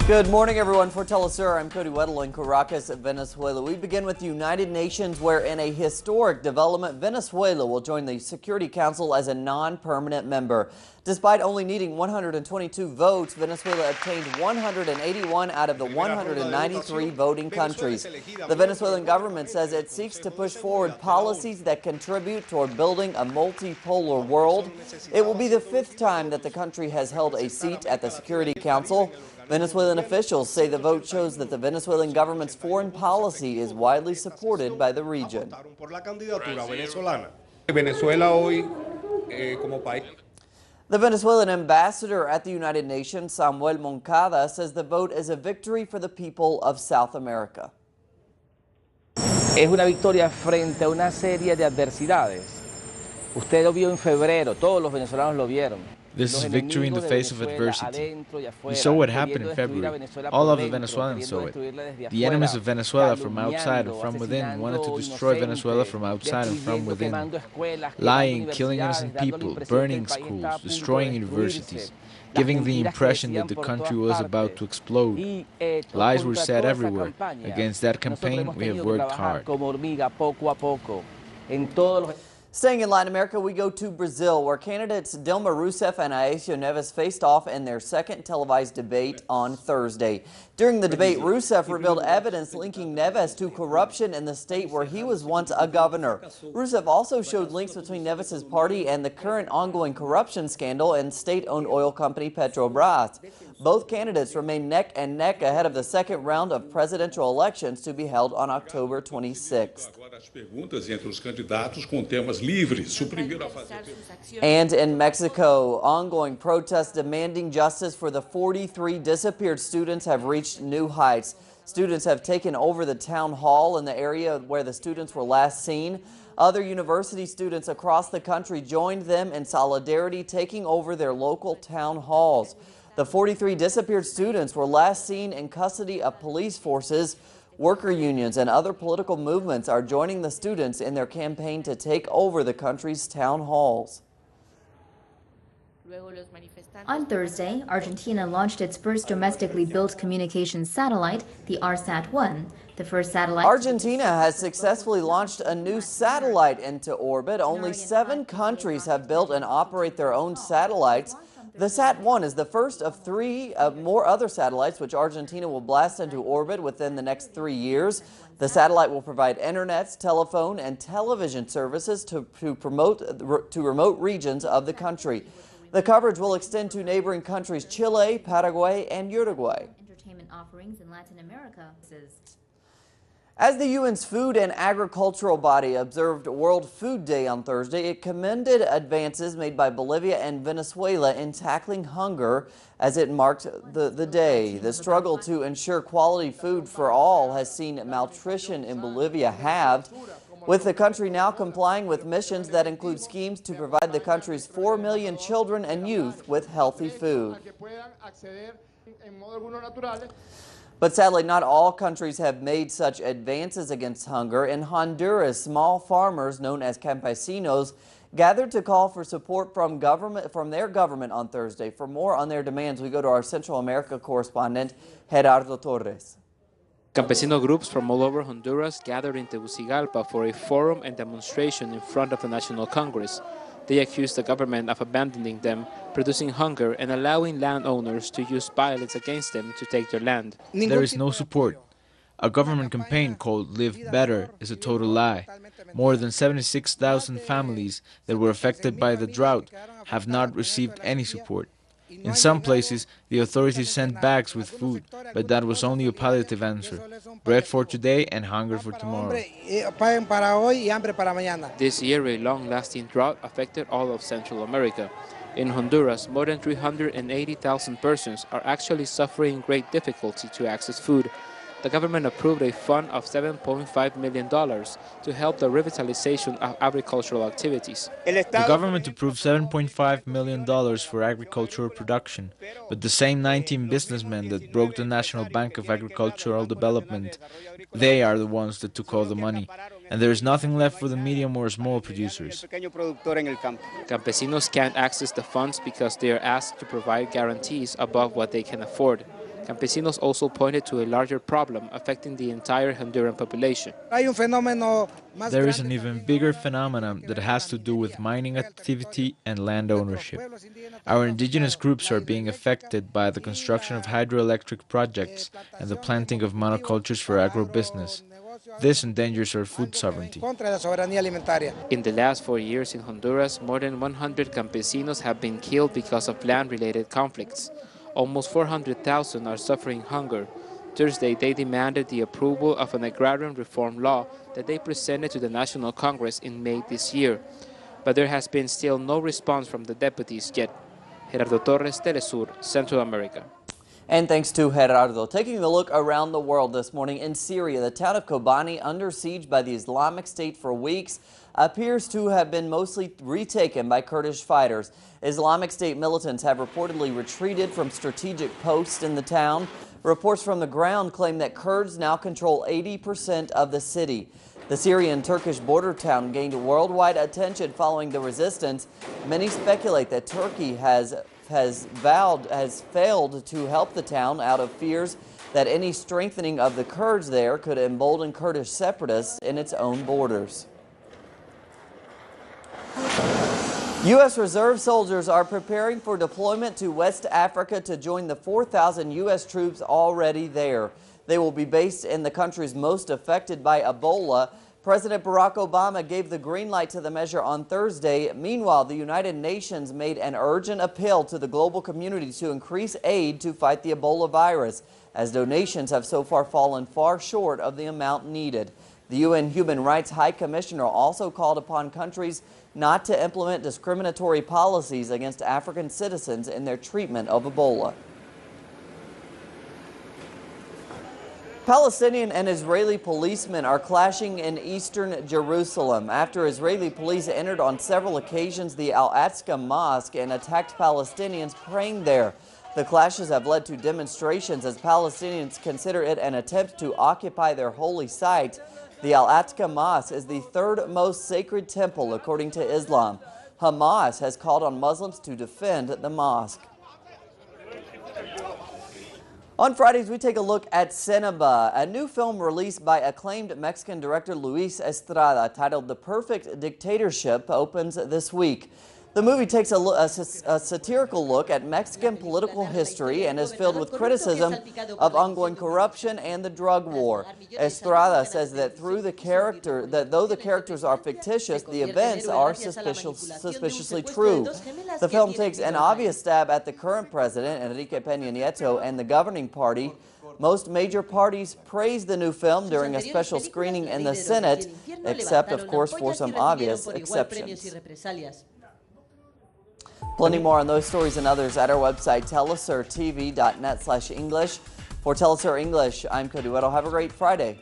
Good morning, everyone. For Telesur, I'm Cody Weddle in Caracas, Venezuela. We begin with the United Nations, where in a historic development, Venezuela will join the Security Council as a non-permanent member. Despite only needing 122 votes, Venezuela obtained 181 out of the 193 voting countries. The Venezuelan government says it seeks to push forward policies that contribute toward building a multipolar world. It will be the 5th time that the country has held a seat at the Security Council. Venezuelan officials say the vote shows that the Venezuelan government's foreign policy is widely supported by the region. The Venezuelan ambassador at the United Nations, Samuel Moncada, says the vote is a victory for the people of South America. Es una victoria frente a una serie de adversidades. Usted lo vio en febrero, todos los venezolanos lo vieron. This is victory in the face of adversity. We saw what happened in February. All of the Venezuelans saw it. The enemies of Venezuela from outside and from within wanted to destroy Venezuela from outside and from within. Lying, killing innocent people, burning schools, destroying universities, giving the impression that the country was about to explode. Lies were said everywhere. Against that campaign, we have worked hard. Staying in Latin America, we go to Brazil, where candidates Dilma Rousseff and Aécio Neves faced off in their second televised debate on Thursday. During the debate, Rousseff revealed evidence linking Neves to corruption in the state where he was once a governor. Rousseff also showed links between Neves's party and the current ongoing corruption scandal in state-owned oil company Petrobras. Both candidates remain neck and neck ahead of the second round of presidential elections to be held on October 26th. And in Mexico, ongoing protests demanding justice for the 43 disappeared students have reached new heights. Students have taken over the town hall in the area where the students were last seen. Other university students across the country joined them in solidarity, taking over their local town halls. The 43 disappeared students were last seen in custody of police forces. Worker unions and other political movements are joining the students in their campaign to take over the country's town halls. On Thursday, Argentina launched its first domestically built communications satellite, the ARSAT-1. The first satellite. Argentina has successfully launched a new satellite into orbit. Only 7 countries have built and operate their own satellites. The SAT-1 is the first of 3 more other satellites which Argentina will blast into orbit within the next 3 years. The satellite will provide internet, telephone, and television services to remote regions of the country. The coverage will extend to neighboring countries Chile, Paraguay, and Uruguay. Entertainment offerings in Latin America. As the UN's food and agricultural body observed World Food Day on Thursday, it commended advances made by Bolivia and Venezuela in tackling hunger as it marked the day. The struggle to ensure quality food for all has seen malnutrition in Bolivia halved, with the country now complying with missions that include schemes to provide the country's 4 million children and youth with healthy food. But sadly, not all countries have made such advances against hunger. In Honduras, small farmers known as campesinos gathered to call for support from their government on Thursday. For more on their demands, we go to our Central America correspondent, Gerardo Torres. Campesino groups from all over Honduras gathered in Tegucigalpa for a forum and demonstration in front of the National Congress. They accused the government of abandoning them, producing hunger, and allowing landowners to use violence against them to take their land. There is no support. A government campaign called Live Better is a total lie. More than 76,000 families that were affected by the drought have not received any support. In some places, the authorities sent bags with food, but that was only a palliative answer. Bread for today and hunger for tomorrow. This year, a long-lasting drought affected all of Central America. In Honduras, more than 380,000 persons are actually suffering great difficulty to access food. The government approved a fund of $7.5 million to help the revitalization of agricultural activities. The government approved $7.5 million for agricultural production, but the same 19 businessmen that broke the National Bank of Agricultural Development, they are the ones that took all the money, and there is nothing left for the medium or small producers. Campesinos can't access the funds because they are asked to provide guarantees above what they can afford. Campesinos also pointed to a larger problem affecting the entire Honduran population. There is an even bigger phenomenon that has to do with mining activity and land ownership. Our indigenous groups are being affected by the construction of hydroelectric projects and the planting of monocultures for agribusiness. This endangers our food sovereignty. In the last 4 years in Honduras, more than 100 campesinos have been killed because of land-related conflicts. Almost 400,000 are suffering hunger. Thursday, they demanded the approval of an agrarian reform law that they presented to the National Congress in May this year. But there has been still no response from the deputies yet. Gerardo Torres, Telesur, Central America. And thanks to Gerardo. Taking a look around the world this morning, in Syria, the town of Kobani, under siege by the Islamic State for weeks, appears to have been mostly retaken by Kurdish fighters. Islamic State militants have reportedly retreated from strategic posts in the town. Reports from the ground claim that Kurds now control 80% of the city. The Syrian-Turkish border town gained worldwide attention following the resistance. Many speculate that Turkey has failed to help the town out of fears that any strengthening of the Kurds there could embolden Kurdish separatists in its own borders. U.S. Reserve soldiers are preparing for deployment to West Africa to join the 4,000 U.S. troops already there. They will be based in the countries most affected by Ebola. President Barack Obama gave the green light to the measure on Thursday. Meanwhile, the United Nations made an urgent appeal to the global community to increase aid to fight the Ebola virus, as donations have so far fallen far short of the amount needed. The UN Human Rights High Commissioner also called upon countries not to implement discriminatory policies against African citizens in their treatment of Ebola. Palestinian and Israeli policemen are clashing in eastern Jerusalem after Israeli police entered on several occasions the Al-Aqsa Mosque and attacked Palestinians praying there. The clashes have led to demonstrations as Palestinians consider it an attempt to occupy their holy site. The Al-Aqsa Mosque is the third most sacred temple according to Islam. Hamas has called on Muslims to defend the mosque. On Fridays, we take a look at Cinema, a new film released by acclaimed Mexican director Luis Estrada titled The Perfect Dictatorship opens this week. The movie takes a satirical look at Mexican political history and is filled with criticism of ongoing corruption and the drug war. Estrada says that though the characters are fictitious, the events are suspiciously true. The film takes an obvious stab at the current president, Enrique Peña Nieto, and the governing party. Most major parties praised the new film during a special screening in the Senate, except, of course, for some obvious exceptions. Plenty more on those stories and others at our website, telesurtv.net/English. For Telesur English, I'm Cody Weddle. Have a great Friday.